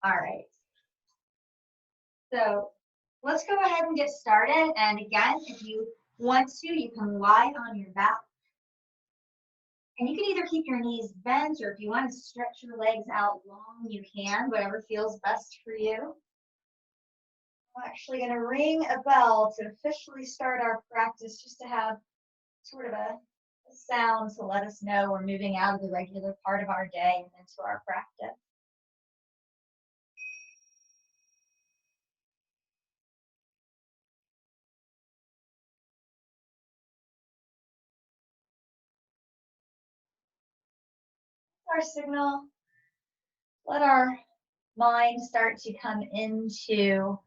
All right. So let's go ahead and get started. And again, if you want to, you can lie on your back. And you can either keep your knees bent, or if you want to stretch your legs out long, you can, whatever feels best for you. I'm actually going to ring a bell to officially start our practice, just to have sort of a sound to let us know we're moving out of the regular part of our day and into our practice. Our signal, let our mind start to come into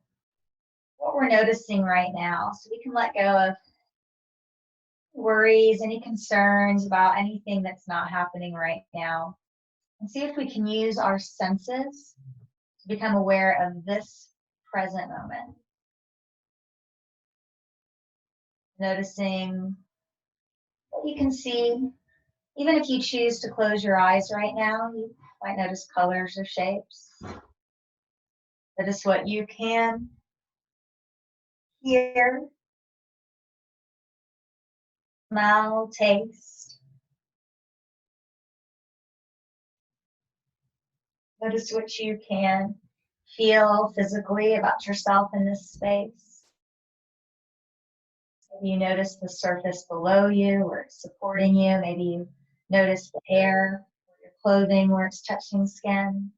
what we're noticing right now, so we can let go of worries, any concerns about anything that's not happening right now, and see if we can use our senses to become aware of this present moment. Noticing what you can see. Even if you choose to close your eyes right now, you might notice colors or shapes. Notice what you can hear, smell, taste. Notice what you can feel physically about yourself in this space. Maybe you notice the surface below you where it's supporting you. Maybe you notice the air or your clothing where it's touching skin.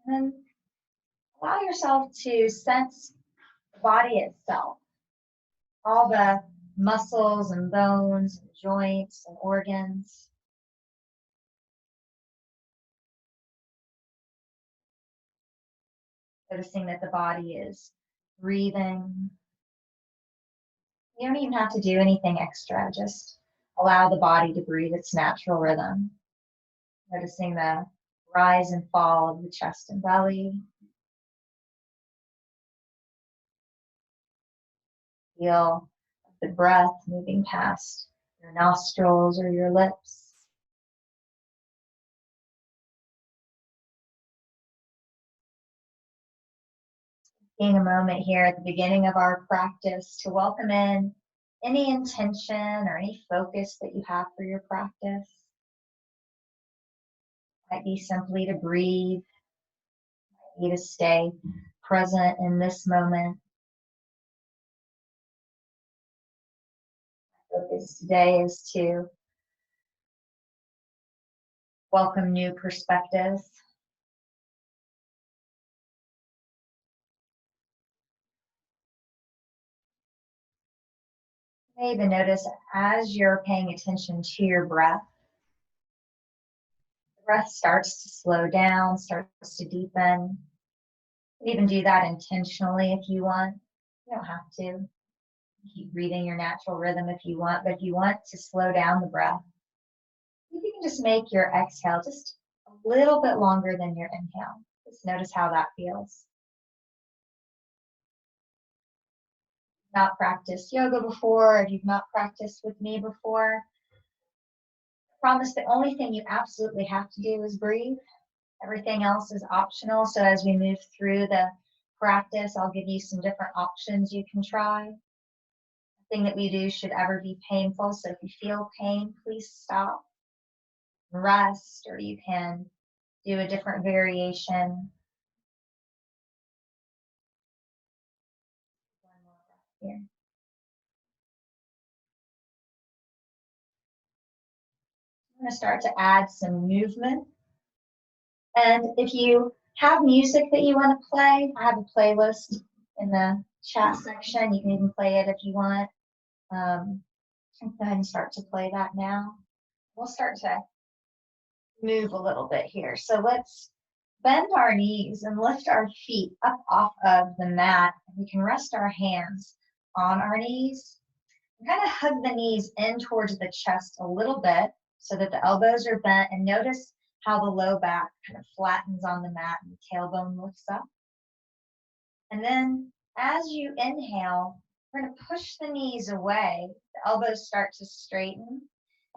And then allow yourself to sense the body itself, all the muscles and bones and joints and organs. Noticing that the body is breathing. You don't even have to do anything extra, just allow the body to breathe its natural rhythm. Noticing the rise and fall of the chest and belly. Feel the breath moving past your nostrils or your lips. Taking a moment here at the beginning of our practice to welcome in any intention or any focus that you have for your practice. Might be simply to breathe, might be to stay present in this moment. My focus today is to welcome new perspectives. You may even notice as you're paying attention to your breath, the breath starts to slow down, starts to deepen. You can even do that intentionally if you want. You don't have to. Keep breathing your natural rhythm if you want, but if you want to slow down the breath, you can just make your exhale just a little bit longer than your inhale. Just notice how that feels. Not practiced yoga before, if you've not practiced with me before, I promise the only thing you absolutely have to do is breathe. Everything else is optional. So as we move through the practice, I'll give you some different options you can try. Nothing that we do should ever be painful. So if you feel pain, please stop, rest, or you can do a different variation. One more breath here. I'm going to start to add some movement. And if you have music that you want to play, I have a playlist in the chat section. You can even play it if you want. Go ahead and start to play that now. We'll start to move a little bit here. So let's bend our knees and lift our feet up off of the mat. We can rest our hands on our knees. And kind of hug the knees in towards the chest a little bit so that the elbows are bent, and notice how the low back kind of flattens on the mat and the tailbone lifts up. And then as you inhale, we're going to push the knees away. The elbows start to straighten.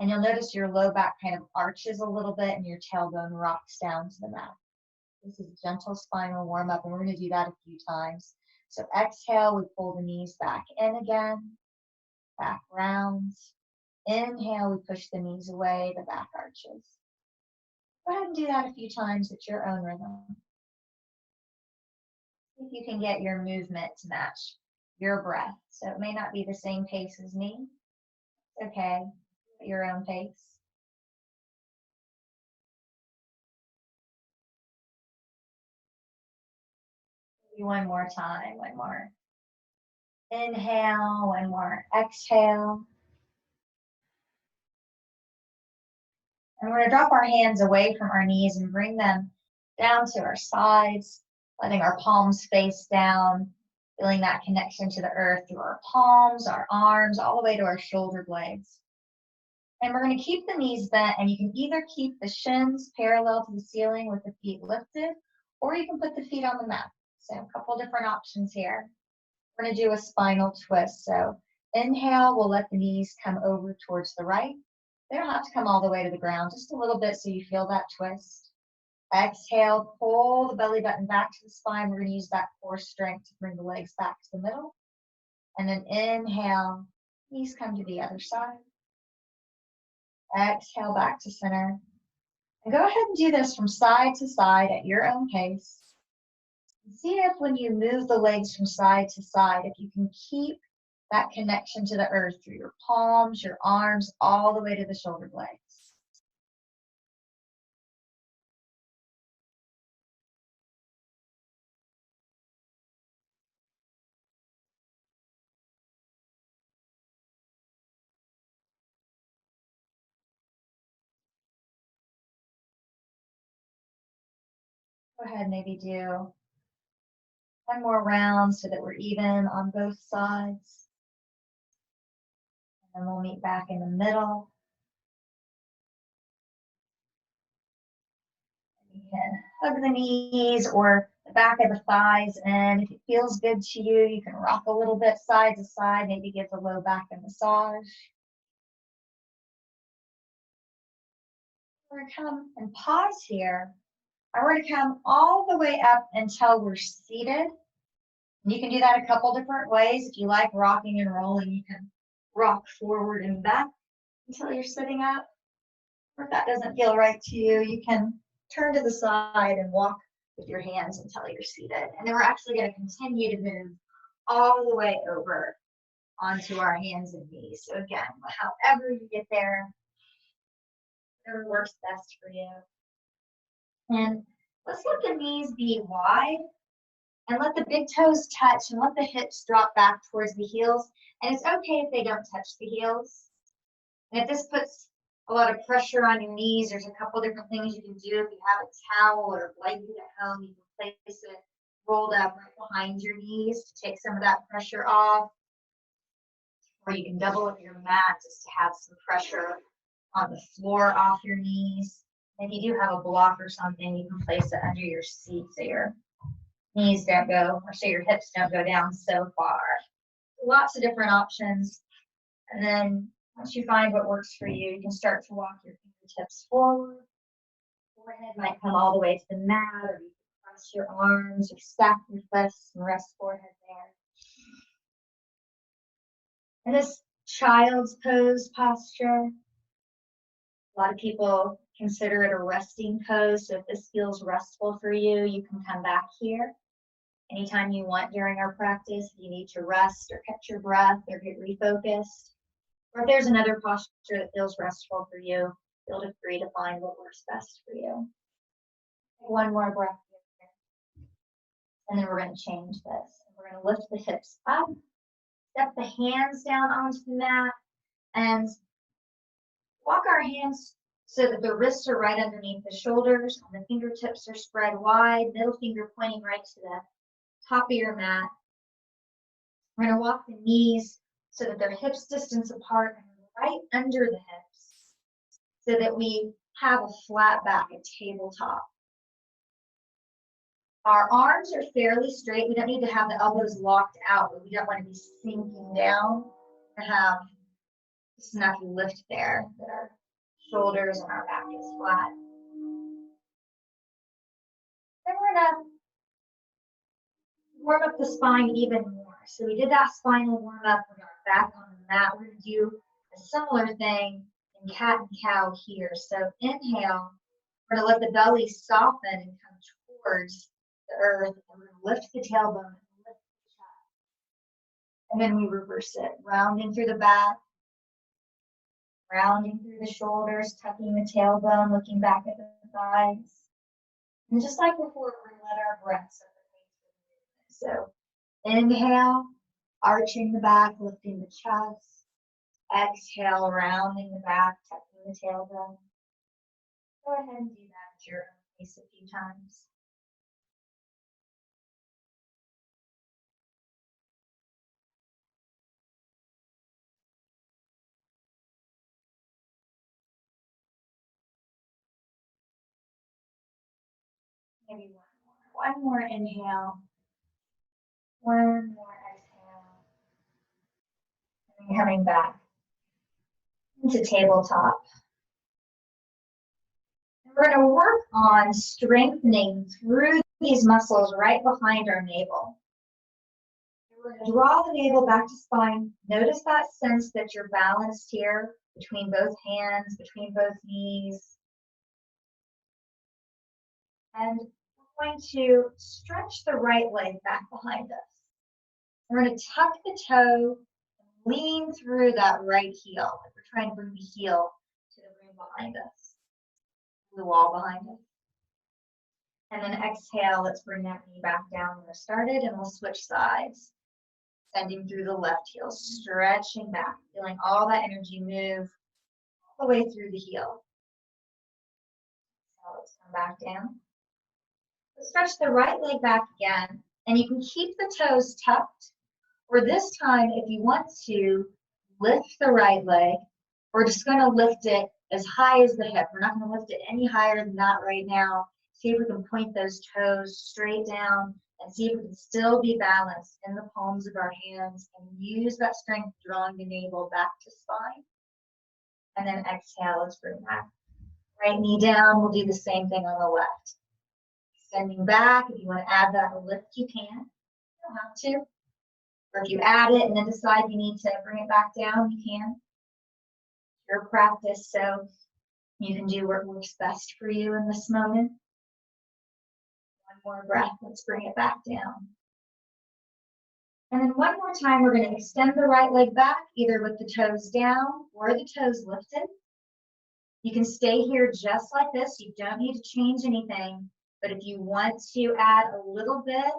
And you'll notice your low back kind of arches a little bit and your tailbone rocks down to the mat. This is a gentle spinal warm up, and we're going to do that a few times. So exhale, we pull the knees back in again, back rounds. Inhale, we push the knees away, the back arches. Go ahead and do that a few times at your own rhythm. See if you can get your movement to match your breath. So it may not be the same pace as me. It's okay, at your own pace. One more time, one more. Inhale, one more. Exhale. And we're going to drop our hands away from our knees and bring them down to our sides, letting our palms face down, feeling that connection to the earth through our palms, our arms, all the way to our shoulder blades. And we're going to keep the knees bent, and you can either keep the shins parallel to the ceiling with the feet lifted, or you can put the feet on the mat. So a couple different options here. We're going to do a spinal twist. So inhale, we'll let the knees come over towards the right. They don't have to come all the way to the ground, just a little bit so you feel that twist. Exhale, pull the belly button back to the spine. We're going to use that core strength to bring the legs back to the middle. And then inhale, knees come to the other side. Exhale, back to center. And go ahead and do this from side to side at your own pace. See if when you move the legs from side to side, if you can keep that connection to the earth through your palms, your arms, all the way to the shoulder blades. Go ahead, maybe do one more round so that we're even on both sides. And then we'll meet back in the middle. You can hug the knees or the back of the thighs, and if it feels good to you, you can rock a little bit side to side, maybe give the low back a massage. We're going to come and pause here. And we're going to come all the way up until we're seated. And you can do that a couple different ways. If you like rocking and rolling, you can rock forward and back until you're sitting up. Or if that doesn't feel right to you, you can turn to the side and walk with your hands until you're seated. And then we're actually going to continue to move all the way over onto our hands and knees. So again, however you get there, whatever works best for you. And let's let the knees be wide and let the big toes touch and let the hips drop back towards the heels. And it's okay if they don't touch the heels. And if this puts a lot of pressure on your knees, there's a couple different things you can do. If you have a towel or a blanket at home, you can place it rolled up right behind your knees to take some of that pressure off. Or you can double up your mat just to have some pressure on the floor off your knees. If you do have a block or something, you can place it under your seat so your knees don't go, or so your hips don't go down so far. Lots of different options. And then once you find what works for you, you can start to walk your fingertips forward. Forehead might come all the way to the mat, or you can cross your arms or stack your fists and rest forehead there. And this child's pose posture, a lot of people consider it a resting pose. So if this feels restful for you, you can come back here anytime you want during our practice. If you need to rest or catch your breath or get refocused. Or if there's another posture that feels restful for you, feel free to find what works best for you. One more breath here. And then we're going to change this. We're going to lift the hips up, step the hands down onto the mat, and walk our hands so that the wrists are right underneath the shoulders, and the fingertips are spread wide, middle finger pointing right to the top of your mat. We're going to walk the knees so that they're hips distance apart and right under the hips so that we have a flat back, a tabletop. Our arms are fairly straight. We don't need to have the elbows locked out, but we don't want to be sinking down to have Just enough lift there that our shoulders and our back is flat. Then we're gonna warm up the spine even more. So we did that spinal warm up with our back on the mat. We're gonna do a similar thing in cat and cow here. So inhale, we're gonna let the belly soften and come towards the earth. And we're gonna lift the tailbone and lift the chest. And then we reverse it, rounding through the back, rounding through the shoulders, tucking the tailbone, looking back at the thighs. And just like before, we're gonna let our breath set the pace for the movement. So inhale, arching the back, lifting the chest. Exhale, rounding the back, tucking the tailbone. Go ahead and do that at your own pace a few times. Maybe one more. One more inhale. One more exhale. And coming back into tabletop. And we're going to work on strengthening through these muscles right behind our navel. And we're going to draw the navel back to spine. Notice that sense that you're balanced here between both hands, between both knees. And we're going to stretch the right leg back behind us. We're going to tuck the toe, lean through that right heel. Like we're trying to bring the heel to the room behind us, the wall behind us. And then exhale, let's bring that knee back down where it started, and we'll switch sides. Sending through the left heel, stretching back, feeling all that energy move all the way through the heel. So let's come back down. Let's stretch the right leg back again, and you can keep the toes tucked, or this time, if you want to, lift the right leg. We're just going to lift it as high as the hip. We're not going to lift it any higher than that right now. See if we can point those toes straight down and see if we can still be balanced in the palms of our hands and use that strength drawing the navel back to spine. And then exhale, let's bring that right knee down. We'll do the same thing on the left. Extending back, if you want to add that lift, you can. You don't have to. Or if you add it and then decide you need to bring it back down, you can. Your practice, so you can do what works best for you in this moment. One more breath, let's bring it back down. And then one more time, we're going to extend the right leg back, either with the toes down or the toes lifted. You can stay here just like this. You don't need to change anything, but if you want to add a little bit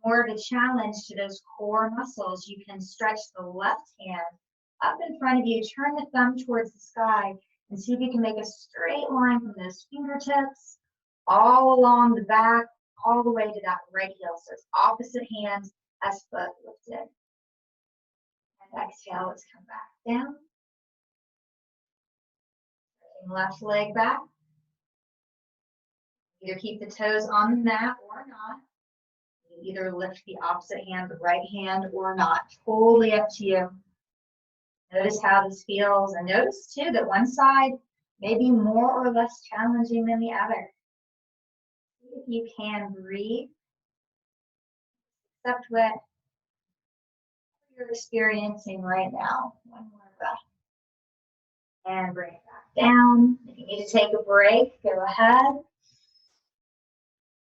more of a challenge to those core muscles, you can stretch the left hand up in front of you, turn the thumb towards the sky, and see if you can make a straight line from those fingertips all along the back, all the way to that right heel. So it's opposite hands as foot lifted. And exhale, let's come back down. Left leg back. Either keep the toes on the mat or not. You either lift the opposite hand, the right hand, or not. Totally up to you. Notice how this feels, and notice too that one side may be more or less challenging than the other. If you can breathe, accept what you're experiencing right now. One more breath. And bring it back down. If you need to take a break, go ahead.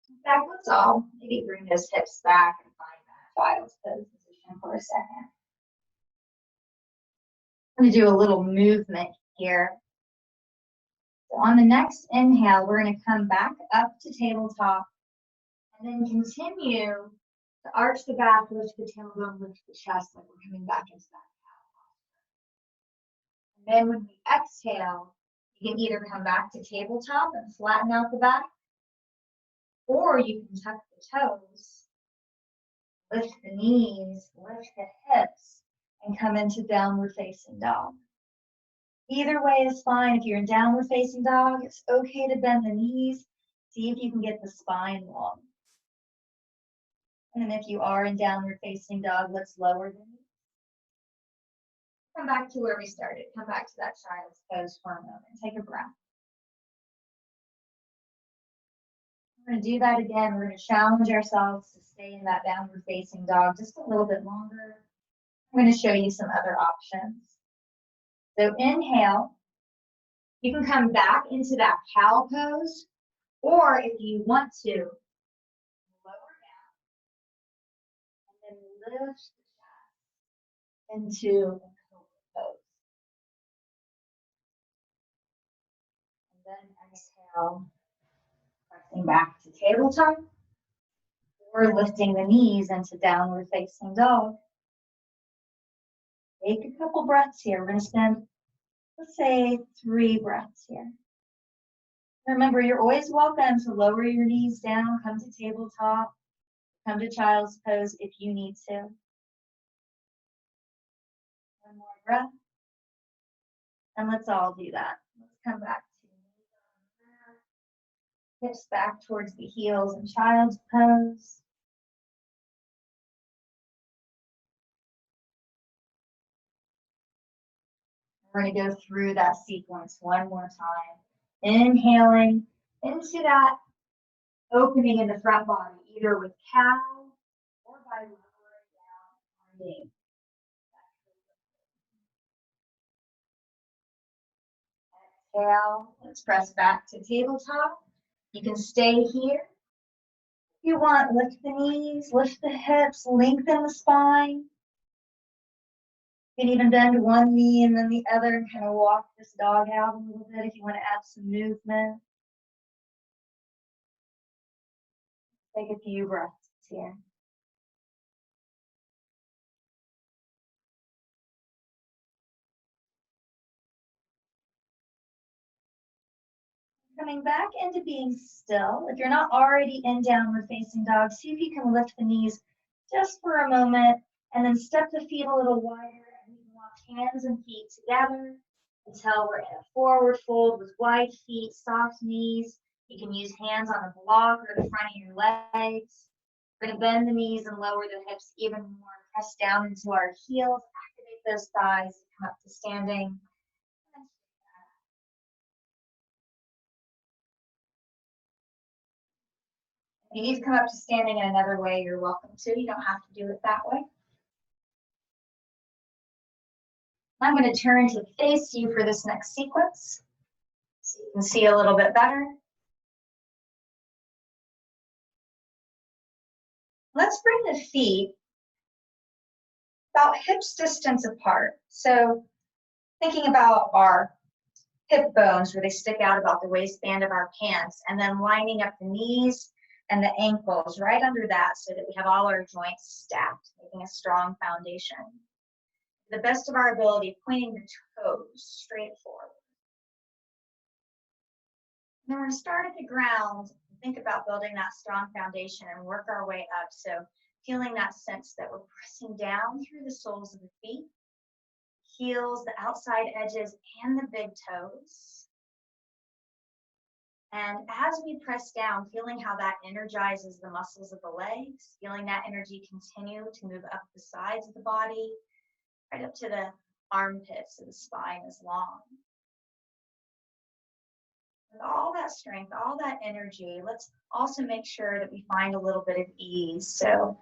In fact, let's all maybe bring those hips back and find that child's pose position for a second. I'm going to do a little movement here. So on the next inhale, we're going to come back up to tabletop and then continue to arch the back, lift the tailbone, lift the chest like we're coming back into that cow posture. And then when we exhale, you can either come back to tabletop and flatten out the back, or you can tuck the toes, lift the knees, lift the hips, and come into downward facing dog. Either way is fine. If you're in downward facing dog, it's okay to bend the knees. See if you can get the spine long. And then if you are in downward facing dog, let's lower the knees. Come back to where we started. Come back to that child's pose for a moment. Take a breath. We're going to do that again. We're going to challenge ourselves to stay in that downward facing dog just a little bit longer. I'm going to show you some other options. So inhale. You can come back into that cow pose, or if you want to, lower down and then lift the chest into a cobra pose. And then exhale, pressing back to tabletop, or lifting the knees into downward facing dog. Take a couple breaths here. We're going to spend, let's say, 3 breaths here. Remember, you're always welcome to lower your knees down, come to tabletop, come to child's pose if you need to. One more breath. And let's all do that. Let's come back to knees on the mat, hips back towards the heels in child's pose. We're going to go through that sequence one more time. Inhaling into that opening in the front body, either with cow or by lowering down our knee. Exhale, let's press back to tabletop. You can stay here. If you want, lift the knees, lift the hips, lengthen the spine. You can even bend one knee and then the other and kind of walk this dog out a little bit if you want to add some movement. Take a few breaths here. Coming back into being still. If you're not already in downward facing dog, see if you can lift the knees just for a moment and then step the feet a little wider, and you can walk hands and feet together until we're in a forward fold with wide feet, soft knees. You can use hands on the block or the front of your legs. We're going to bend the knees and lower the hips even more. Press down into our heels, activate those thighs, come up to standing. If you need to come up to standing in another way, you're welcome to. You don't have to do it that way. I'm going to turn to face you for this next sequence so you can see a little bit better. Let's bring the feet about hips distance apart. So thinking about our hip bones where they stick out about the waistband of our pants, and then lining up the knees and the ankles right under that so that we have all our joints stacked, making a strong foundation. To the best of our ability, pointing the toes straight forward. And then we're going to start at the ground and think about building that strong foundation and work our way up. So feeling that sense that we're pressing down through the soles of the feet, heels, the outside edges, and the big toes. And as we press down, feeling how that energizes the muscles of the legs, feeling that energy continue to move up the sides of the body, right up to the armpits so the spine is long. With all that strength, all that energy, let's also make sure that we find a little bit of ease. So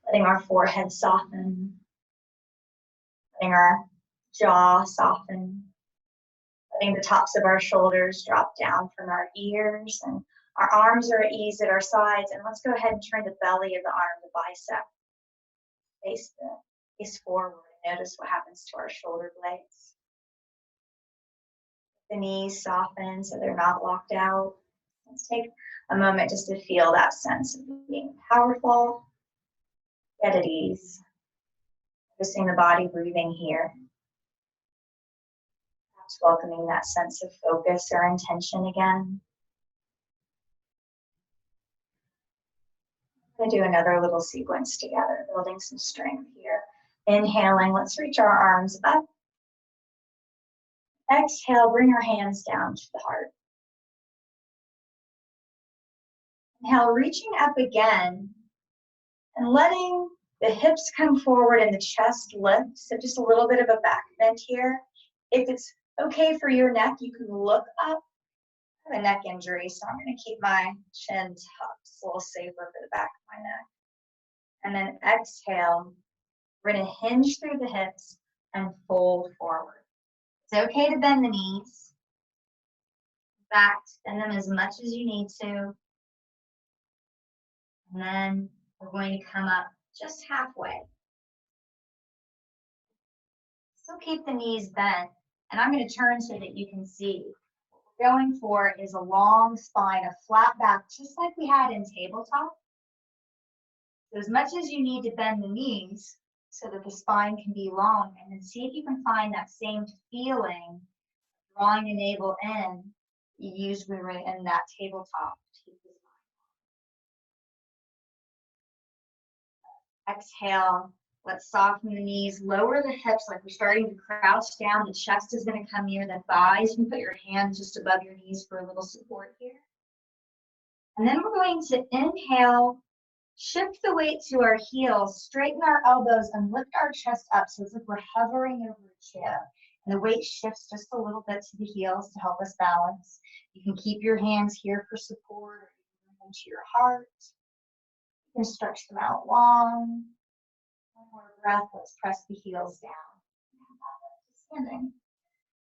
letting our forehead soften, letting our jaw soften, letting the tops of our shoulders drop down from our ears, and our arms are at ease at our sides. And let's go ahead and turn the belly of the arm, the bicep, face forward, and notice what happens to our shoulder blades. The knees soften so they're not locked out. Let's take a moment just to feel that sense of being powerful, yet at ease. Noticing the body breathing here. Perhaps welcoming that sense of focus or intention again. We're going to do another little sequence together, building some strength here. Inhaling, let's reach our arms up. Exhale, bring our hands down to the heart. Inhale, reaching up again and letting The hips come forward and the chest lifts, so just a little bit of a back bend here. If it's okay for your neck, you can look up. I have a neck injury, so I'm going to keep my chin tucked. It's a little safer for the back of my neck. And then exhale. We're going to hinge through the hips and fold forward. It's okay to bend the knees. Back, bend them as much as you need to. And then we're going to come up just halfway. Still keep the knees bent. And I'm going to turn so that you can see. What we're going for is a long spine, a flat back, just like we had in tabletop. So as much as you need to bend the knees so that the spine can be long, and then see if you can find that same feeling, drawing the navel in, you used when we were in that tabletop. Exhale, let's soften the knees, lower the hips like we're starting to crouch down. The chest is going to come near the thighs. You can put your hands just above your knees for a little support here. And then we're going to inhale, shift the weight to our heels, straighten our elbows, and lift our chest up so it's like we're hovering over a chair. And the weight shifts just a little bit to the heels to help us balance. You can keep your hands here for support, or you can bring them to your heart. You can stretch them out long. One more breath. Let's press the heels down. Standing.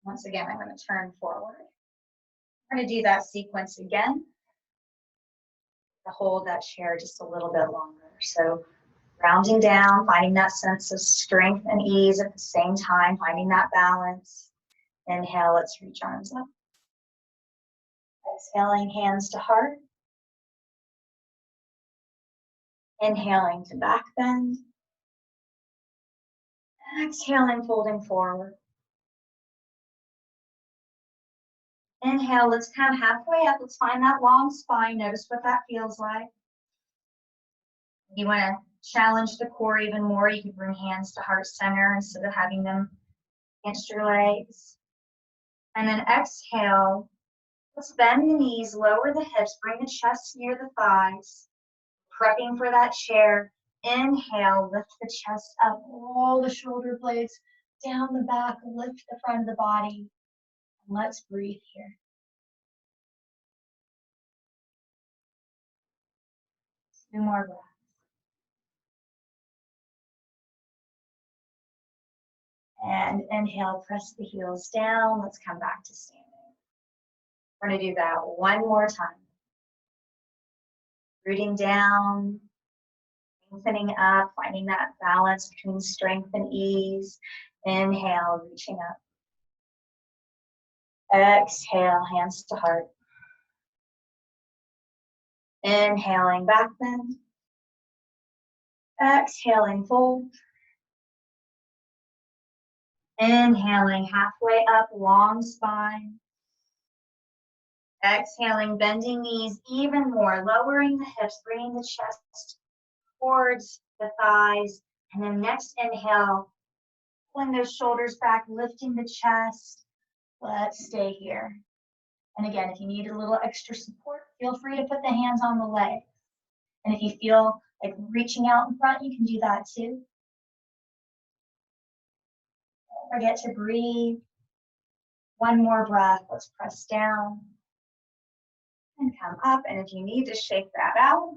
Once again, I'm going to turn forward. I'm going to do that sequence again. To hold that chair just a little bit longer. So rounding down, finding that sense of strength and ease at the same time, finding that balance. Inhale, let's reach arms up. Exhaling, hands to heart. Inhaling to back bend. Exhaling, folding forward. Inhale, let's come halfway up. Let's find that long spine. Notice what that feels like. If you want to challenge the core even more, you can bring hands to heart center instead of having them against your legs. And then exhale. Let's bend the knees, lower the hips, bring the chest near the thighs. Prepping for that chair. Inhale, lift the chest up, roll the shoulder blades down the back, lift the front of the body. And let's breathe here. 2 more breaths. And inhale, press the heels down. Let's come back to standing. We're going to do that one more time. Rooting down, lengthening up, finding that balance between strength and ease. Inhale, reaching up. Exhale, hands to heart. Inhaling, back bend. Exhaling, fold. Inhaling, halfway up, long spine. Exhaling, bending knees even more, lowering the hips, bringing the chest towards the thighs. And then next inhale, pulling those shoulders back, lifting the chest. Let's stay here. And again, if you need a little extra support, feel free to put the hands on the legs. And if you feel like reaching out in front, you can do that too. Don't forget to breathe. One more breath. Let's press down and come up. And if you need to shake that out,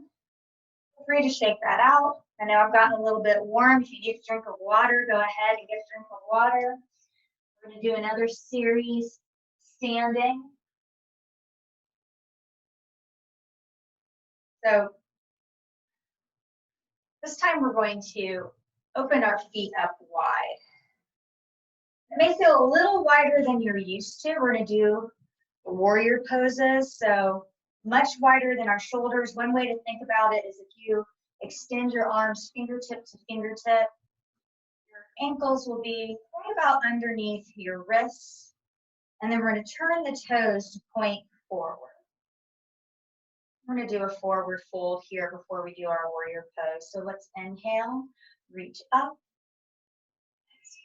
feel free to shake that out. I know I've gotten a little bit warm. If you need a drink of water, go ahead and get a drink of water. We're going to do another series standing. So this time we're going to open our feet up wide. It may feel a little wider than you're used to. We're going to do the warrior poses, so much wider than our shoulders. One way to think about it is if you extend your arms fingertip to fingertip, your ankles will be right about underneath your wrists, and then we're going to turn the toes to point forward. We're going to do a forward fold here before we do our warrior pose. So let's inhale, reach up.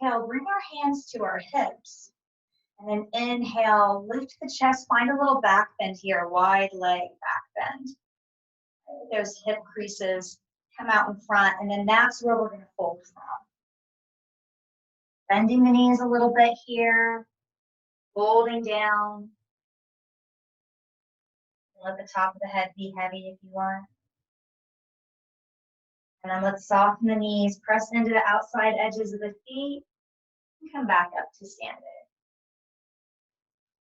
Exhale, bring our hands to our hips. And then inhale, lift the chest, find a little back bend here, wide leg back bend. Those hip creases come out in front, and then that's where we're going to fold from. Bending the knees a little bit here, folding down. Let the top of the head be heavy if you want. And then let's soften the knees, press into the outside edges of the feet, and come back up to standing.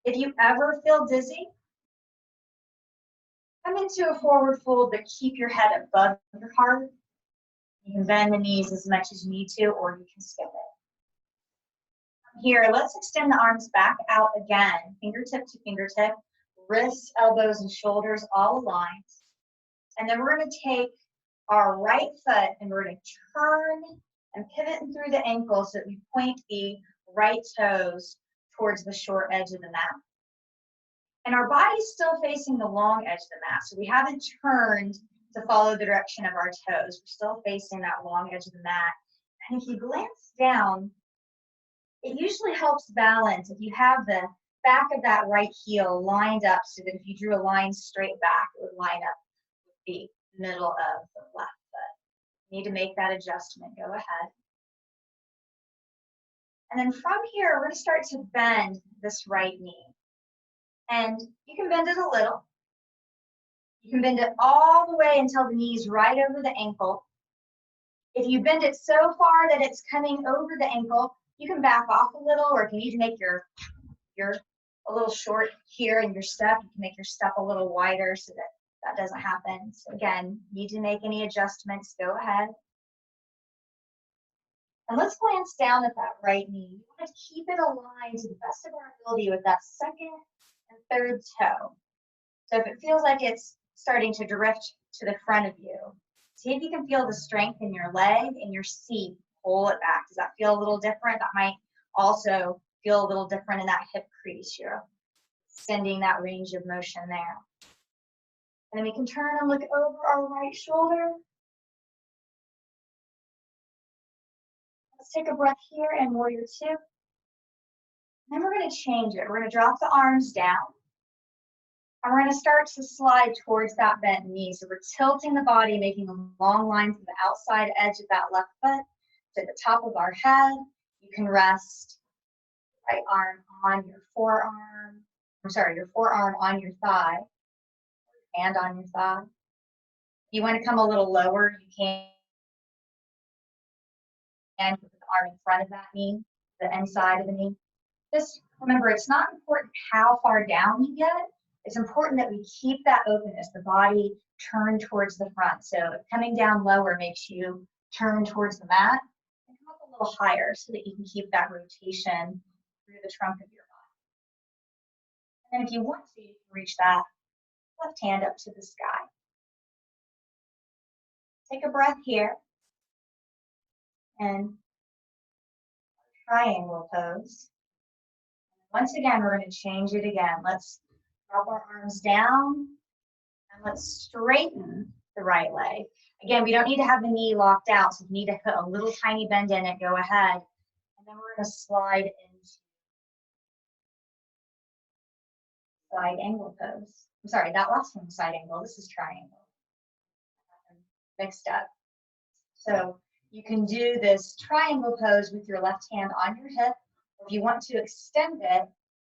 If you ever feel dizzy, come into a forward fold, but keep your head above your heart. You can bend the knees as much as you need to, or you can skip it. Here, let's extend the arms back out again, fingertip to fingertip, wrists, elbows, and shoulders all aligned. And then we're going to take our right foot and we're going to turn and pivot through the ankle so that we point the right toes towards the short edge of the mat. And our body's still facing the long edge of the mat, so we haven't turned to follow the direction of our toes. We're still facing that long edge of the mat. And if you glance down, it usually helps balance if you have the back of that right heel lined up so that if you drew a line straight back, it would line up with the middle of the left foot. You need to make that adjustment. Go ahead. And then from here, we're going to start to bend this right knee. And you can bend it a little. You can bend it all the way until the knee's right over the ankle. If you bend it so far that it's coming over the ankle, you can back off a little, or if you need to make your a little short here in your step, you can make your step a little wider so that that doesn't happen. So again, need to make any adjustments, go ahead. And let's glance down at that right knee. You want to keep it aligned to the best of our ability with that second and third toe. So if it feels like it's starting to drift to the front of you, see if you can feel the strength in your leg and your seat. Pull it back. Does that feel a little different? That might also feel a little different in that hip crease. You're extending that range of motion there. And then we can turn and look over our right shoulder. Let's take a breath here in warrior two. Then we're going to change it. We're going to drop the arms down. And we're going to start to slide towards that bent knee. So we're tilting the body, making a long line from the outside edge of that left foot to the top of our head. You can rest right arm on your forearm. Your forearm on your thigh, hand on your thigh. If you want to come a little lower, you can. And put the arm in front of that knee, the inside of the knee. Just remember, it's not important how far down you get. It's important that we keep that openness, the body turned towards the front. So if coming down lower makes you turn towards the mat, and come up a little higher so that you can keep that rotation through the trunk of your body. And then if you want to, you can reach that left hand up to the sky. Take a breath here. And triangle pose. Once again, we're going to change it again. Let's drop our arms down and let's straighten the right leg. Again, we don't need to have the knee locked out, so if you need to put a little tiny bend in it, go ahead. And then we're going to slide into side angle pose. I'm sorry, that last one was side angle. This is triangle. Mixed up. So you can do this triangle pose with your left hand on your hip. Or if you want to extend it,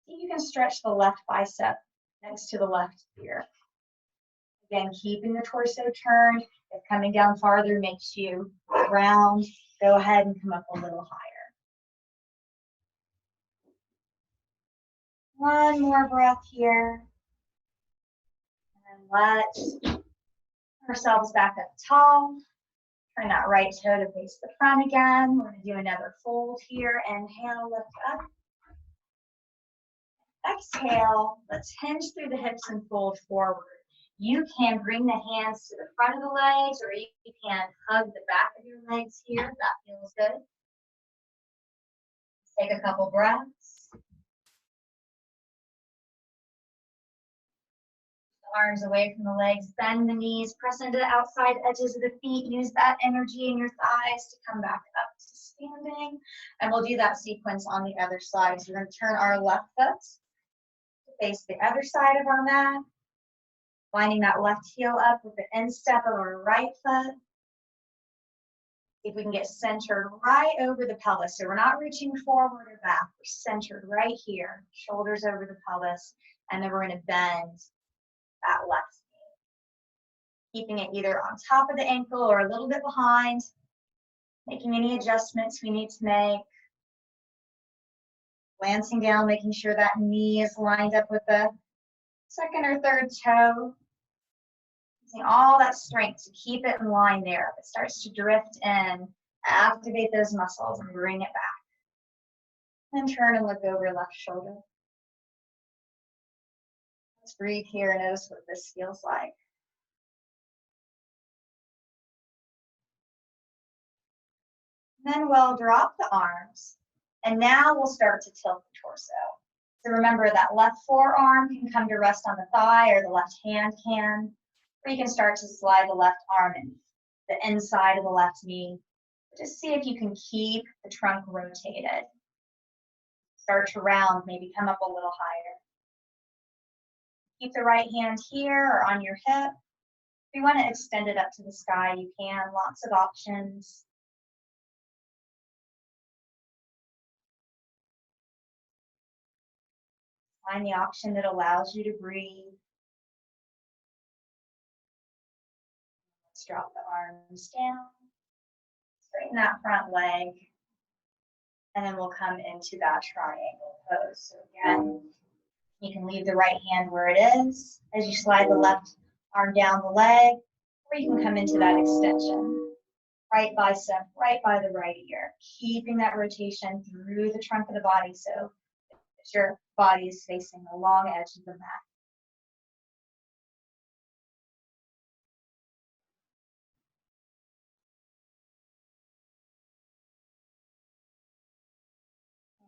you can stretch the left bicep next to the left ear. Again, keeping the torso turned. If coming down farther makes you round, go ahead and come up a little higher. One more breath here. And let's bring ourselves back up tall. Turn that right toe to face the front again. We're going to do another fold here. Inhale, lift up. Exhale, let's hinge through the hips and fold forward. You can bring the hands to the front of the legs, or you can hug the back of your legs here if that feels good. Take a couple breaths. Arms away from the legs, bend the knees, press into the outside edges of the feet, use that energy in your thighs to come back up to standing. And we'll do that sequence on the other side. So we're going to turn our left foot to face the other side of our mat, lining that left heel up with the instep of our right foot. See if we can get centered right over the pelvis. So we're not reaching forward or back. We're centered right here. Shoulders over the pelvis. And then we're going to bend that left knee. Keeping it either on top of the ankle or a little bit behind. Making any adjustments we need to make. Glancing down, making sure that knee is lined up with the second or third toe. Using all that strength to keep it in line there. If it starts to drift in, activate those muscles and bring it back. Then turn and look over left shoulder. Let's breathe here and notice what this feels like. Then we'll drop the arms. And now we'll start to tilt the torso. So remember that left forearm can come to rest on the thigh, or the left hand can. Or you can start to slide the left arm in the inside of the left knee. Just see if you can keep the trunk rotated. Start to round, maybe come up a little higher. Keep the right hand here or on your hip. If you want to extend it up to the sky, you can. Lots of options. Find the option that allows you to breathe. Let's drop the arms down. Straighten that front leg. And then we'll come into that triangle pose. So again, you can leave the right hand where it is as you slide the left arm down the leg, or you can come into that extension. Right bicep, right by the right ear. Keeping that rotation through the trunk of the body so that your body is facing the long edge of the mat.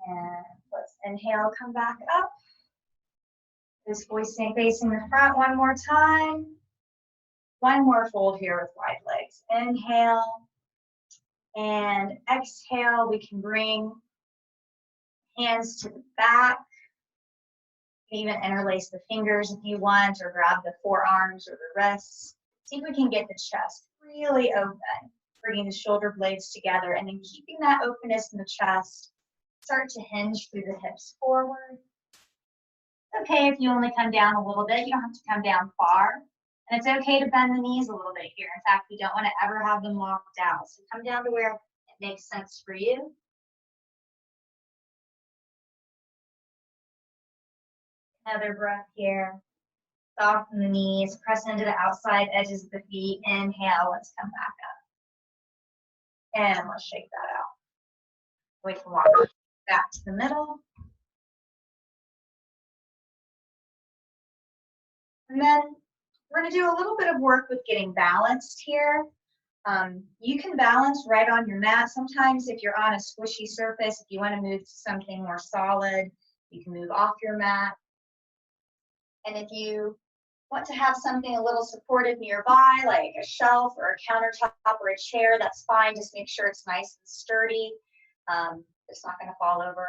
And let's inhale, come back up. Just facing the front one more time. One more fold here with wide legs. Inhale and exhale. We can bring hands to the back. You can even interlace the fingers if you want, or grab the forearms or the wrists. See if we can get the chest really open, bringing the shoulder blades together, and then keeping that openness in the chest. Start to hinge through the hips forward. It's okay if you only come down a little bit. You don't have to come down far. And it's okay to bend the knees a little bit here. In fact, we don't want to ever have them locked out. So come down to where it makes sense for you. Another breath here. Soften the knees, press into the outside edges of the feet. Inhale, let's come back up. And let's shake that out. We can walk back to the middle. And then we're going to do a little bit of work with getting balanced here. You can balance right on your mat. Sometimes if you're on a squishy surface, if you want to move to something more solid, you can move off your mat. And if you want to have something a little supportive nearby, like a shelf or a countertop or a chair, that's fine. Just make sure it's nice and sturdy. It's not going to fall over.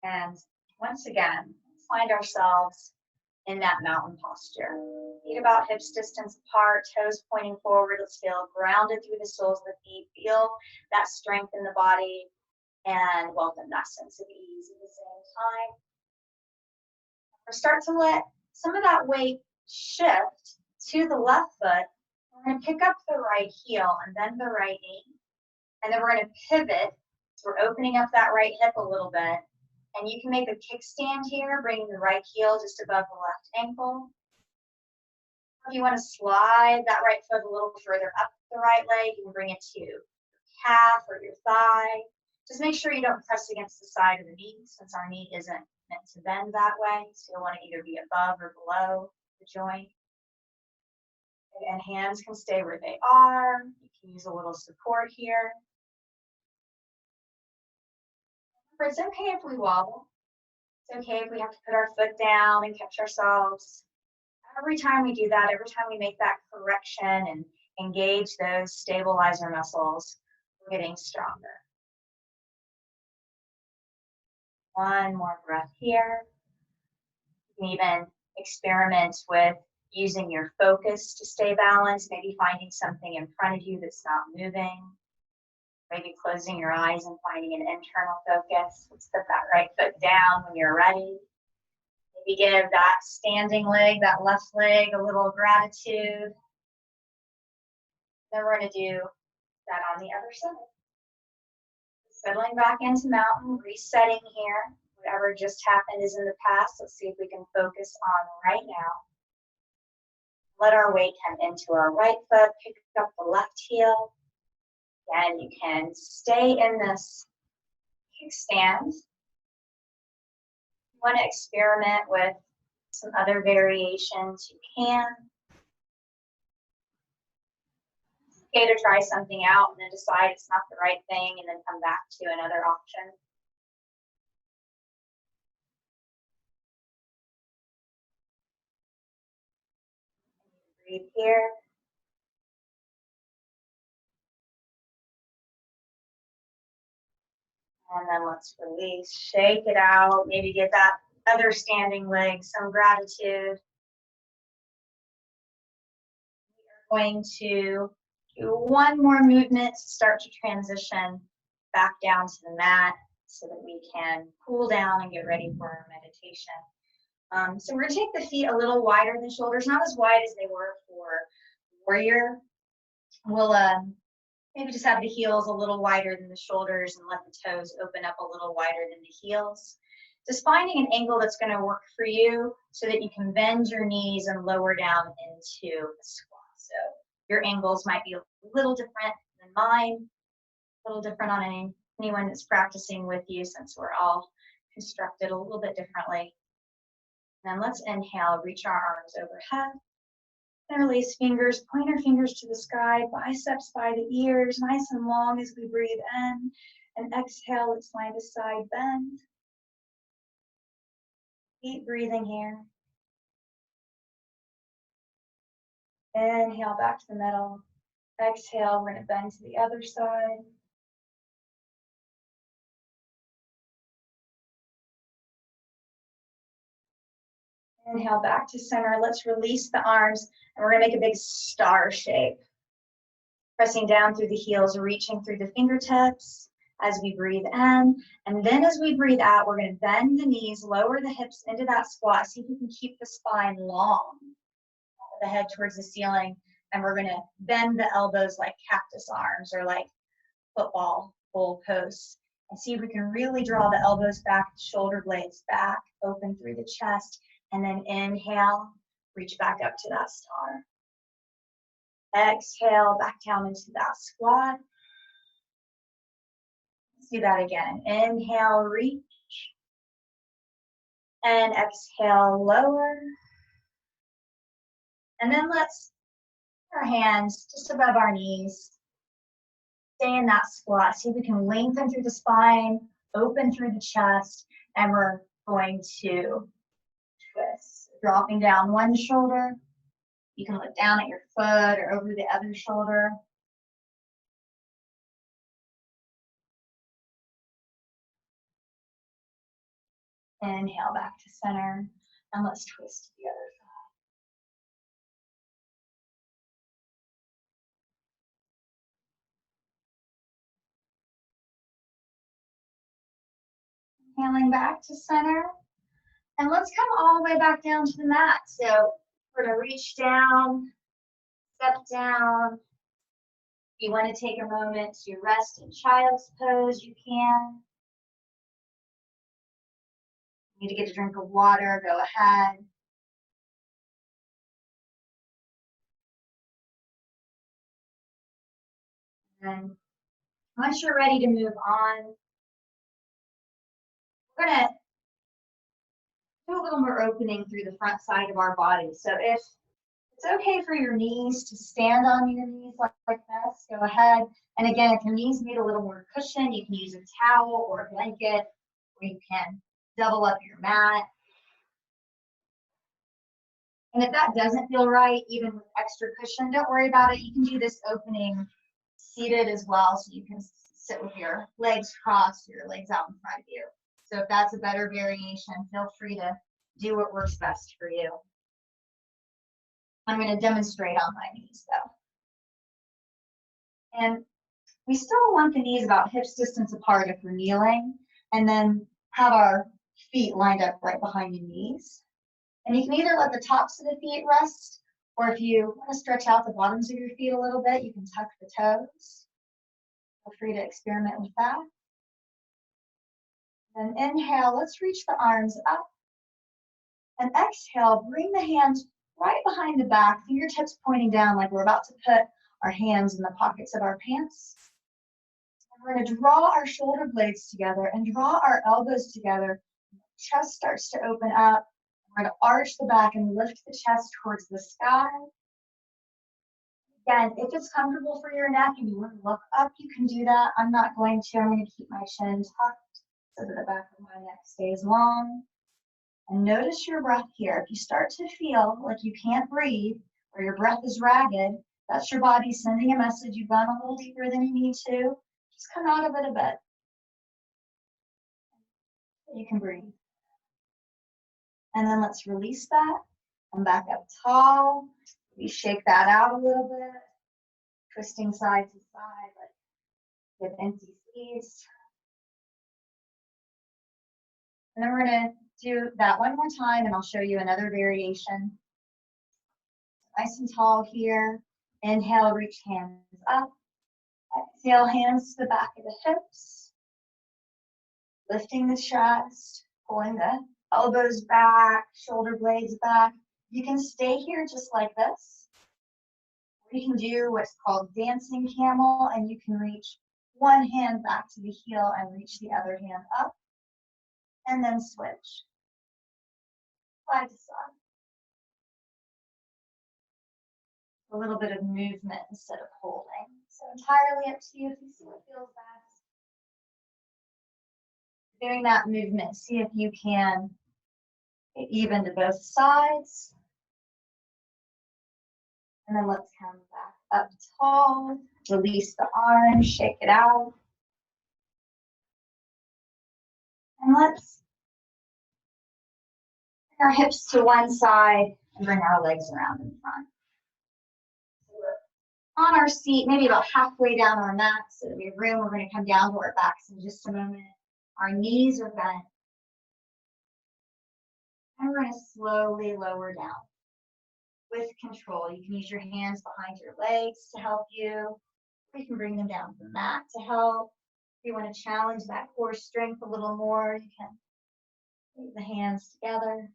And once again, let's find ourselves in that mountain posture. Feet about hips distance apart, toes pointing forward. Let's feel grounded through the soles of the feet. Feel that strength in the body and welcome that sense of ease at the same time. We'll start to let some of that weight shift to the left foot. We're going to pick up the right heel and then the right knee. And then we're going to pivot. So we're opening up that right hip a little bit. And you can make a kickstand here, bringing the right heel just above the left ankle. If you want to slide that right foot a little further up the right leg, you can bring it to your calf or your thigh. Just make sure you don't press against the side of the knee, since our knee isn't meant to bend that way. So you'll want to either be above or below the joint. And hands can stay where they are. You can use a little support here. It's okay if we wobble. It's okay if we have to put our foot down and catch ourselves. Every time we do that, every time we make that correction and engage those stabilizer muscles, we're getting stronger. One more breath here. You can even experiment with using your focus to stay balanced, maybe finding something in front of you that's not moving, maybe closing your eyes and finding an internal focus. Let's put that right foot down when you're ready. Maybe give that standing leg, that left leg, a little gratitude. Then we're going to do that on the other side. Settling back into mountain, resetting here. Whatever just happened is in the past. Let's see if we can focus on right now. Let our weight come into our right foot, pick up the left heel. Again, you can stay in this kickstand. If you want to experiment with some other variations, you can. It's okay to try something out and then decide it's not the right thing and then come back to another option. Breathe here. And then let's release, shake it out, maybe give that other standing leg some gratitude. We are going to do one more movement to start to transition back down to the mat so that we can cool down and get ready for our meditation. So we're going to take the feet a little wider than shoulders, not as wide as they were for warrior. We'll maybe just have the heels a little wider than the shoulders and let the toes open up a little wider than the heels. Just finding an angle that's going to work for you so that you can bend your knees and lower down into a squat. So your angles might be a little different than mine, a little different on anyone that's practicing with you since we're all constructed a little bit differently. And then let's inhale, reach our arms overhead. And release fingers, point our fingers to the sky, biceps by the ears, nice and long as we breathe in. And exhale, let's find a side bend. Deep breathing here. Inhale back to the middle. Exhale, we're going to bend to the other side. Inhale back to center. Let's release the arms and we're going to make a big star shape. Pressing down through the heels, reaching through the fingertips as we breathe in. And then as we breathe out, we're going to bend the knees, lower the hips into that squat. See if we can keep the spine long, the head towards the ceiling. And we're going to bend the elbows like cactus arms or like football goal posts. And see if we can really draw the elbows back, shoulder blades back, open through the chest. And then inhale, reach back up to that star. Exhale, back down into that squat. Let's do that again. Inhale, reach. And exhale, lower. And then let's put our hands just above our knees. Stay in that squat. See if we can lengthen through the spine, open through the chest, and we're going to twist. Dropping down one shoulder. You can look down at your foot or over the other shoulder. Inhale back to center, and let's twist to the other side. Inhaling back to center, and let's come all the way back down to the mat. So we're going to reach down, step down. If you want to take a moment to rest in child's pose, you can. Need to get a drink of water, go ahead. And once you're ready to move on, we're going to do a little more opening through the front side of our body. So if it's okay for your knees to stand on your knees like this, go ahead. And again, if your knees need a little more cushion, you can use a towel or a blanket, or you can double up your mat. And if that doesn't feel right, even with extra cushion, don't worry about it. You can do this opening seated as well, so you can sit with your legs crossed, your legs out in front of you. So if that's a better variation, feel free to do what works best for you. I'm going to demonstrate on my knees though. And we still want the knees about hips distance apart if we're kneeling, and then have our feet lined up right behind your knees. And you can either let the tops of the feet rest, or if you want to stretch out the bottoms of your feet a little bit, you can tuck the toes. Feel free to experiment with that. Then inhale, let's reach the arms up. And exhale, bring the hands right behind the back, fingertips pointing down like we're about to put our hands in the pockets of our pants. And we're going to draw our shoulder blades together and draw our elbows together. Chest starts to open up. We're going to arch the back and lift the chest towards the sky. Again, if it's comfortable for your neck and you want to look up, you can do that. I'm not going to. I'm going to keep my chin tucked so that the back of my neck stays long. And notice your breath here. If you start to feel like you can't breathe or your breath is ragged, that's your body sending a message. You've gone a little deeper than you need to. Just come out of it a bit. You can breathe. And then let's release that. Come back up tall. We shake that out a little bit. Twisting side to side, like with empty seas. And then we're going to do that one more time, and I'll show you another variation. Nice and tall here. Inhale, reach hands up. Exhale, hands to the back of the hips. Lifting the chest, pulling the elbows back, shoulder blades back. You can stay here just like this. Or you can do what's called dancing camel, and you can reach one hand back to the heel and reach the other hand up. And then switch. Side to side. A little bit of movement instead of holding. So entirely up to you if you see what feels best. Doing that movement, see if you can get even to both sides. And then let's come back up tall. Release the arms, shake it out. And let's bring our hips to one side and bring our legs around in front. On our seat, maybe about halfway down our mat, so that we have room. We're going to come down to our backs in just a moment. Our knees are bent. And we're going to slowly lower down with control. You can use your hands behind your legs to help you. Or you can bring them down to the mat to help. If you want to challenge that core strength a little more, you can leave the hands together.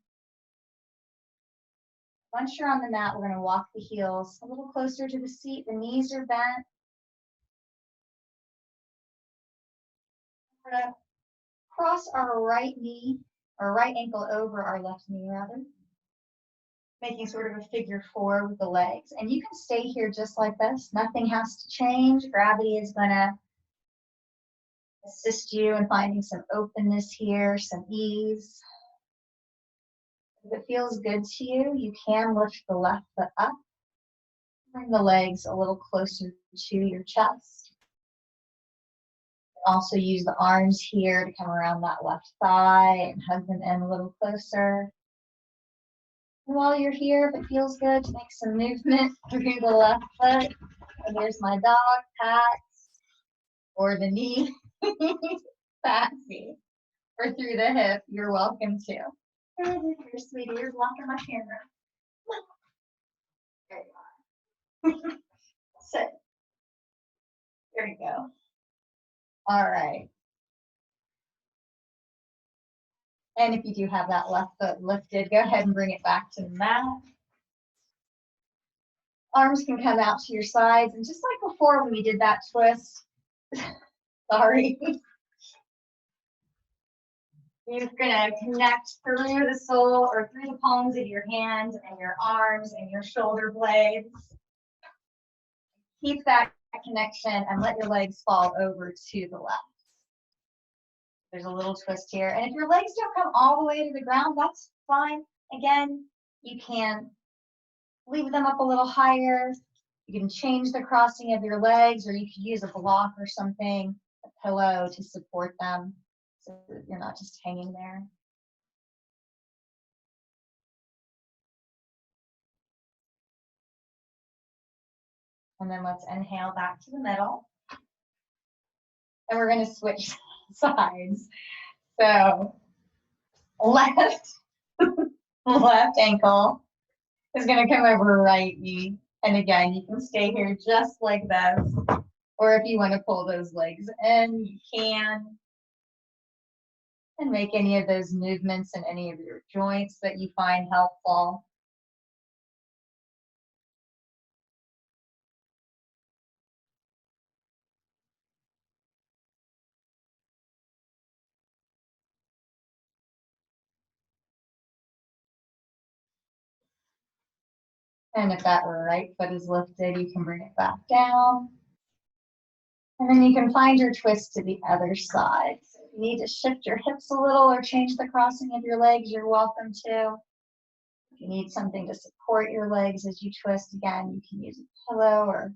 Once you're on the mat, we're going to walk the heels a little closer to the seat. The knees are bent. We're going to cross our right knee, or right ankle over our left knee rather. Making sort of a figure four with the legs. And you can stay here just like this. Nothing has to change. Gravity is going to assist you in finding some openness here, some ease. If it feels good to you, you can lift the left foot up. Bring the legs a little closer to your chest. Also use the arms here to come around that left thigh and hug them in a little closer. And while you're here, if it feels good, to make some movement through the left foot. And here's my dog, pat, or the knee, Patsy, or through the hip, you're welcome to. Here, sweetie, you're blocking my camera. There you are. Sit. There you go. All right. And if you do have that left foot lifted, go ahead and bring it back to the mat. Arms can come out to your sides. And just like before when we did that twist, sorry. You're gonna connect through the sole or through the palms of your hands and your arms and your shoulder blades. Keep that connection and let your legs fall over to the left. There's a little twist here. And if your legs don't come all the way to the ground, that's fine. Again, you can leave them up a little higher. You can change the crossing of your legs, or you could use a block or something, a pillow to support them so that you're not just hanging there. And then let's inhale back to the middle. And we're going to switch sides. So left, left ankle is going to come over right knee. And again, you can stay here just like this. Or if you want to pull those legs in, you can. And make any of those movements in any of your joints that you find helpful. And if that right foot is lifted, you can bring it back down. And then you can find your twist to the other side. So if you need to shift your hips a little or change the crossing of your legs, you're welcome to. If you need something to support your legs as you twist, again, you can use a pillow or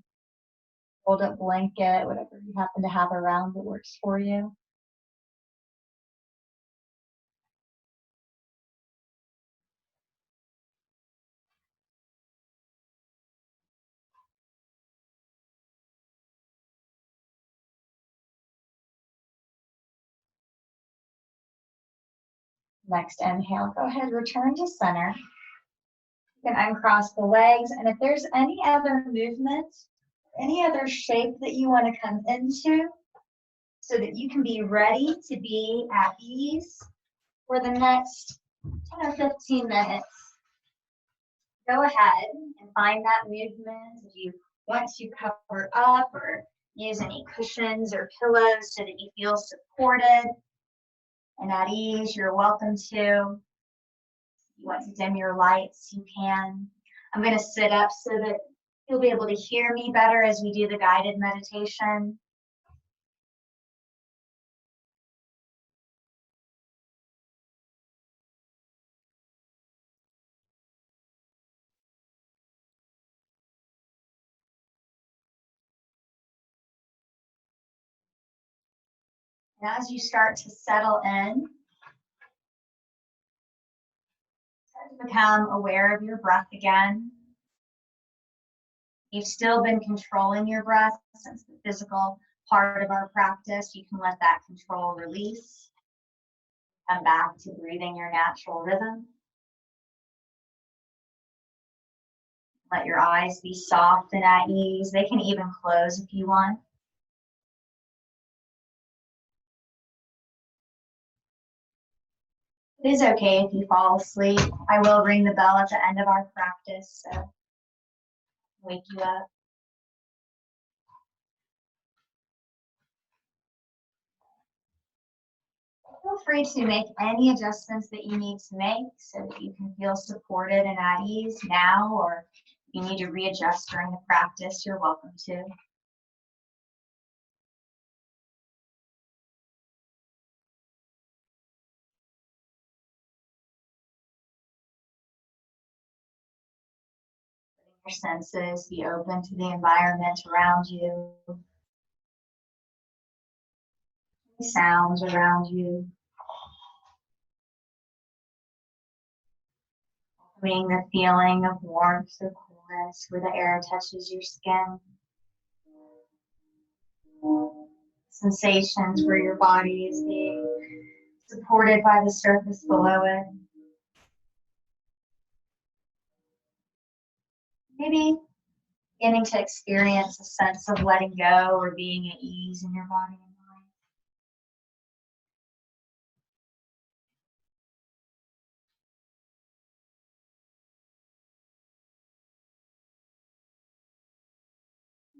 fold up blanket, whatever you happen to have around that works for you. Next inhale, go ahead, return to center. You can uncross the legs, and if there's any other movement, any other shape that you want to come into so that you can be ready to be at ease for the next 10 or 15 minutes, go ahead and find that movement. If you want to cover up or use any cushions or pillows so that you feel supported and at ease, you're welcome to. If you want to dim your lights, you can. I'm going to sit up so that you'll be able to hear me better as we do the guided meditation. And as you start to settle in, start to become aware of your breath again. You've still been controlling your breath since the physical part of our practice. You can let that control release. Come back to breathing your natural rhythm. Let your eyes be soft and at ease. They can even close if you want. It is okay if you fall asleep. I will ring the bell at the end of our practice, so wake you up. Feel free to make any adjustments that you need to make so that you can feel supported and at ease now, or if you need to readjust during the practice, you're welcome to. Your senses, be open to the environment around you, the sounds around you. Feeling the feeling of warmth or coolness where the air touches your skin. Sensations where your body is being supported by the surface below it. Maybe beginning to experience a sense of letting go or being at ease in your body and mind.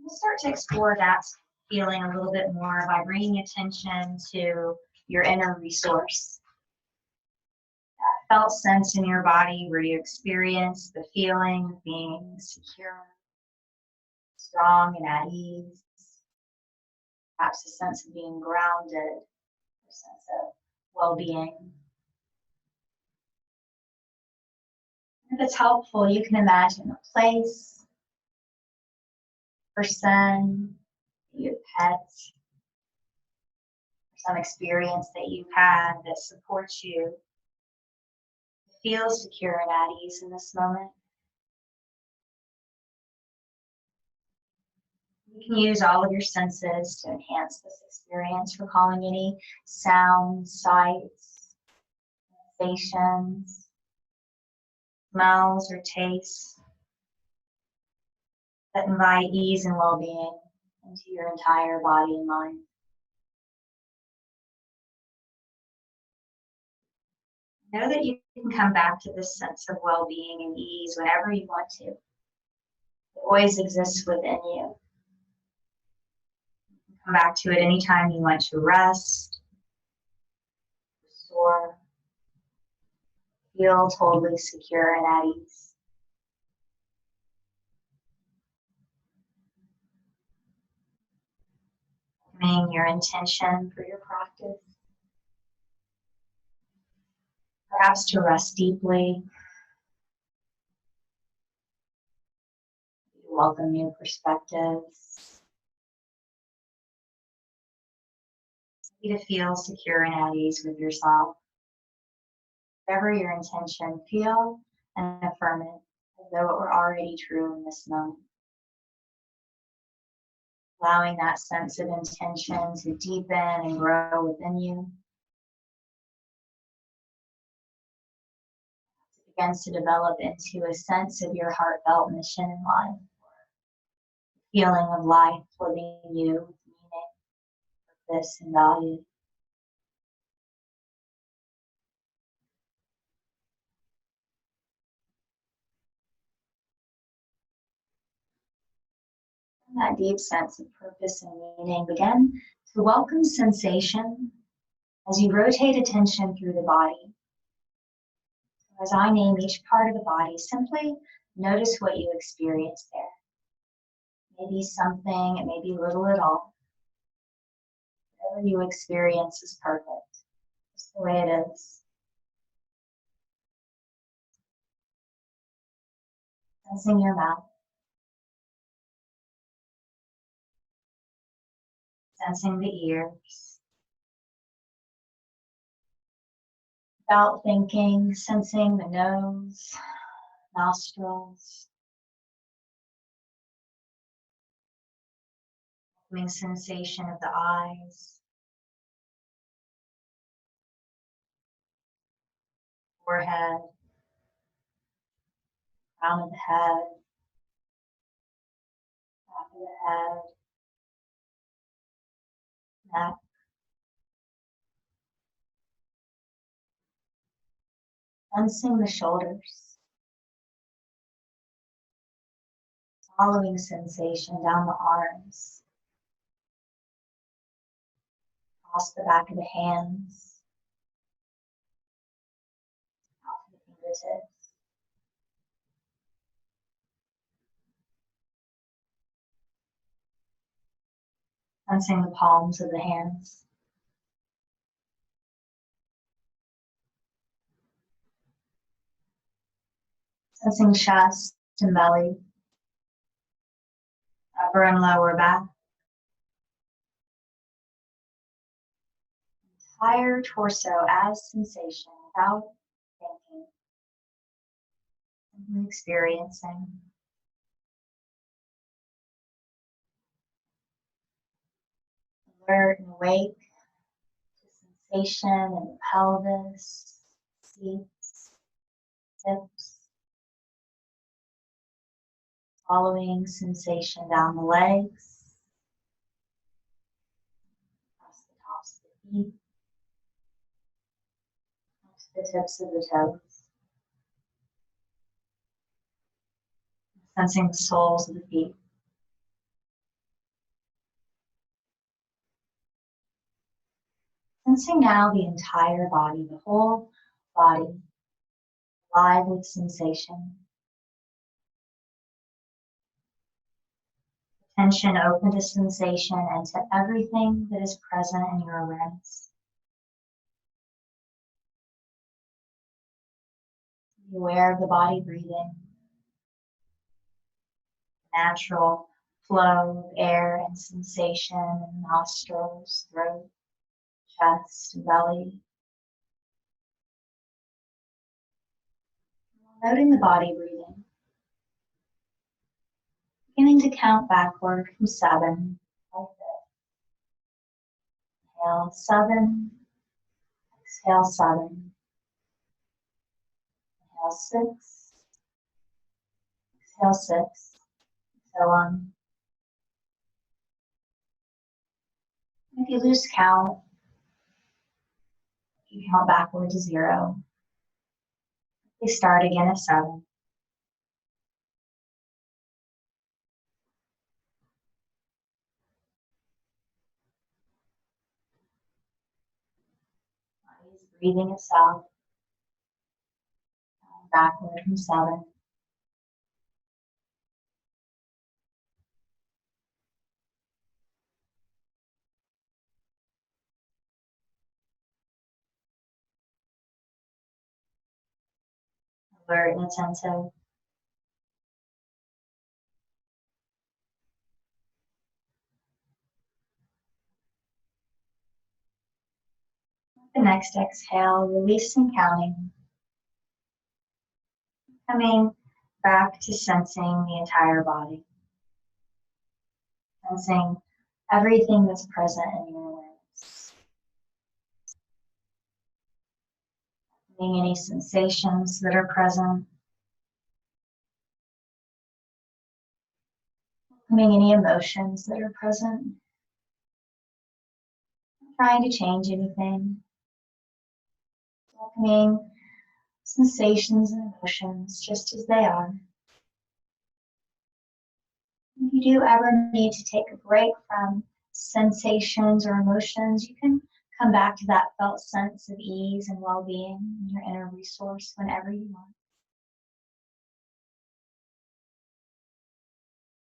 We'll start to explore that feeling a little bit more by bringing attention to your inner resource. That felt sense in your body where you experience the feeling of being secure, strong, and at ease. Perhaps a sense of being grounded, a sense of well-being. If it's helpful, you can imagine a place, person, your pets, some experience that you've had that supports you. Feel secure and at ease in this moment. You can use all of your senses to enhance this experience, recalling any sounds, sights, sensations, smells, or tastes that invite ease and well-being into your entire body and mind. Know that you can come back to this sense of well-being and ease whenever you want to. It always exists within you. You can come back to it anytime you want to rest, restore, feel totally secure and at ease. Naming your intention for your practice. Perhaps to rest deeply, welcome new perspectives, to feel secure and at ease with yourself. Whatever your intention, feel and affirm it as though it were already true in this moment. Allowing that sense of intention to deepen and grow within you. It begins to develop into a sense of your heartfelt mission in life. Feeling of life living in you with meaning, purpose, and value. That deep sense of purpose and meaning, begin to welcome sensation as you rotate attention through the body. As I name each part of the body, simply notice what you experience there. Maybe something, it may be little at all. Whatever you experience is perfect, just the way it is. Sensing your mouth. Sensing the ears. Without thinking, sensing the nose, nostrils. Welcoming sensation of the eyes. Forehead. Crown of the head. Back of the head. Neck. Sensing the shoulders. Following sensation down the arms. Across the back of the hands. Out to the fingertips. Sensing the palms of the hands. Sensing chest and belly. Upper and lower back. Entire torso as sensation without thinking. Simply experiencing. Alert and awake to sensation in the pelvis, seats, hips. Following sensation down the legs, across the tops of the feet, up to the tips of the toes. Sensing the soles of the feet. Sensing now the entire body, the whole body, alive with sensation. Attention open to sensation and to everything that is present in your awareness. Be aware of the body breathing. Natural flow of air and sensation in nostrils, throat, chest, and belly. Noting the body breathing. Beginning begin to count backward from 7, like this. Inhale 7, exhale 7, inhale 6, exhale 6, so on. If you lose count, you count backward to 0. We start again at 7. Body is breathing itself backward from 7. Alert and attentive. The next exhale, releasing counting. Coming back to sensing the entire body. Sensing everything that's present in your awareness. Feeling any sensations that are present. Feeling any emotions that are present. Not trying to change anything. Welcoming sensations and emotions just as they are. If you do ever need to take a break from sensations or emotions, you can come back to that felt sense of ease and well-being in your inner resource whenever you want.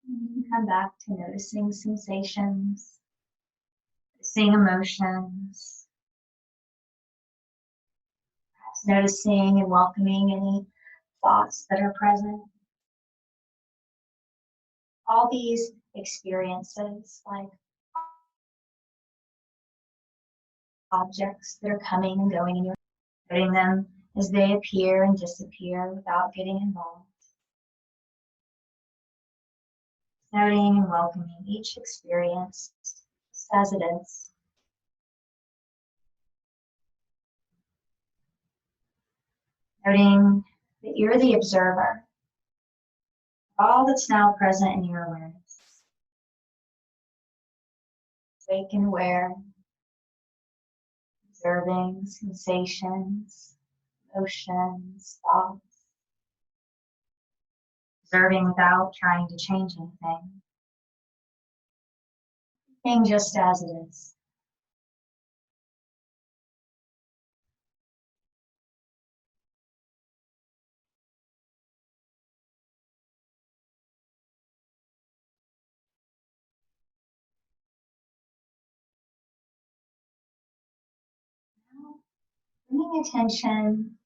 And you can come back to noticing sensations, noticing emotions, perhaps noticing and welcoming any thoughts that are present. All these experiences, like objects that are coming and going in your life, noting them as they appear and disappear without getting involved. Noting and welcoming each experience just as it is. Noting that you're the observer of all that's now present in your awareness. Awake and aware, observing sensations, emotions, thoughts. Observing without trying to change anything. Being just as it is. Now, bringing attention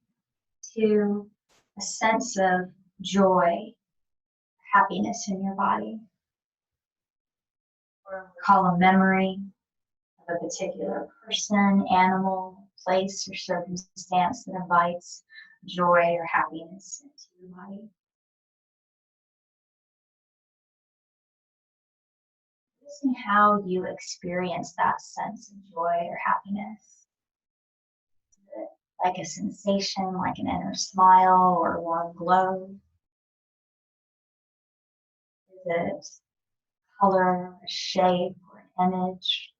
to a sense of joy, happiness in your body. Or recall a memory of a particular person, animal, place, or circumstance that invites joy or happiness into your body. Noticing how you experience that sense of joy or happiness. Is it like a sensation, like an inner smile or a warm glow? Is it color, a shape, or an image,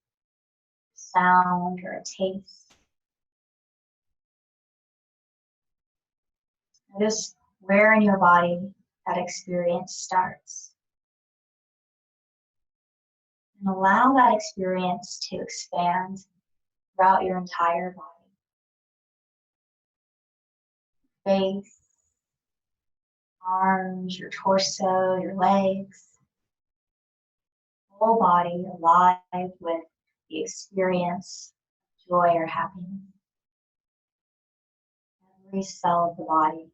a sound, or a taste? Notice where in your body that experience starts. And allow that experience to expand throughout your entire body. Face, arms, your torso, your legs. Whole body alive with the experience of joy or happiness. Every cell of the body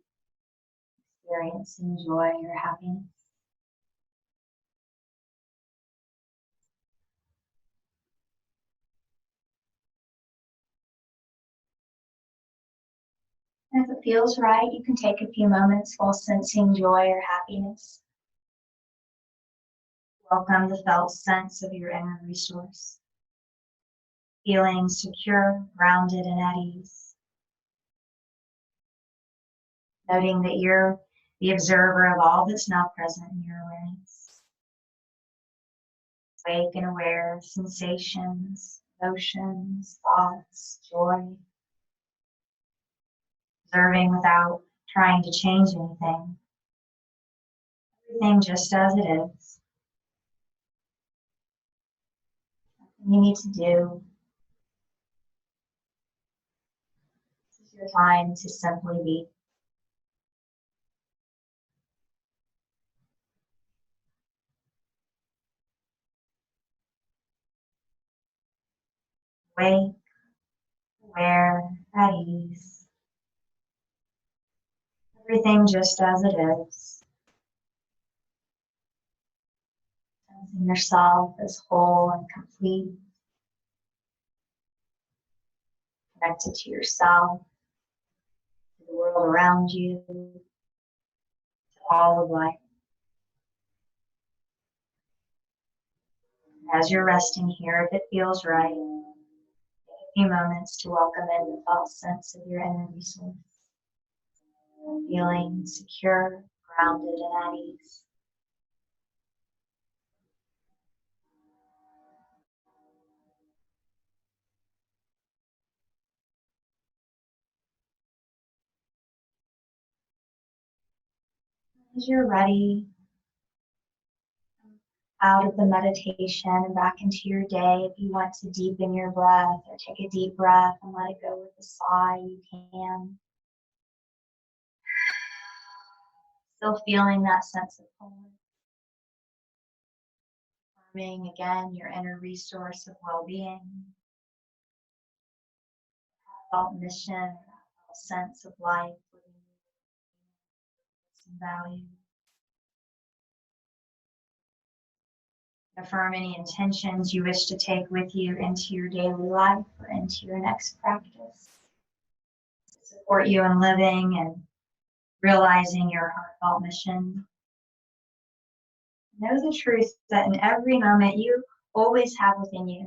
experiencing joy or happiness. And if it feels right, you can take a few moments while sensing joy or happiness. Welcome the felt sense of your inner resource, feeling secure, grounded, and at ease. Noting that you're the observer of all that's now present in your awareness. Awake and aware of sensations, emotions, thoughts, joy. Observing without trying to change anything. Everything just as it is. Nothing you need to do. This is your time to simply be. Awake, aware, at ease. Everything just as it is. Sensing yourself as whole and complete. Connected to yourself, to the world around you, to all of life. As you're resting here, if it feels right, take a few moments to welcome in the felt sense of your inner resource. Feeling secure, grounded, and at ease. As you're ready, out of the meditation and back into your day, if you want to deepen your breath or take a deep breath and let it go with a sigh, you can. Still feeling that sense of home. Affirming again your inner resource of well-being, felt mission, that sense of life, and value. Affirm any intentions you wish to take with you into your daily life or into your next practice. To support you in living and realizing your heartfelt mission. Know the truth that in every moment you always have within you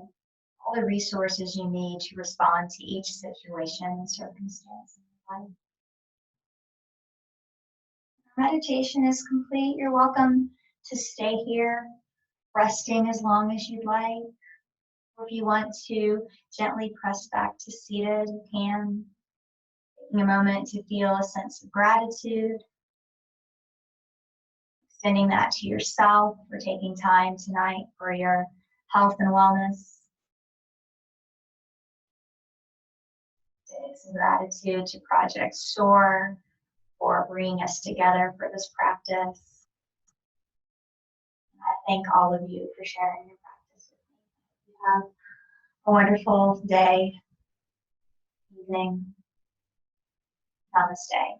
all the resources you need to respond to each situation and circumstance in your life. Meditation is complete. You're welcome to stay here, resting as long as you'd like. Or if you want to gently press back to seated, you can. Taking a moment to feel a sense of gratitude. Extending that to yourself for taking time tonight for your health and wellness. Some gratitude to Project SOAR for bringing us together for this practice. I thank all of you for sharing your practice with me. You have a wonderful day, evening. Namaste.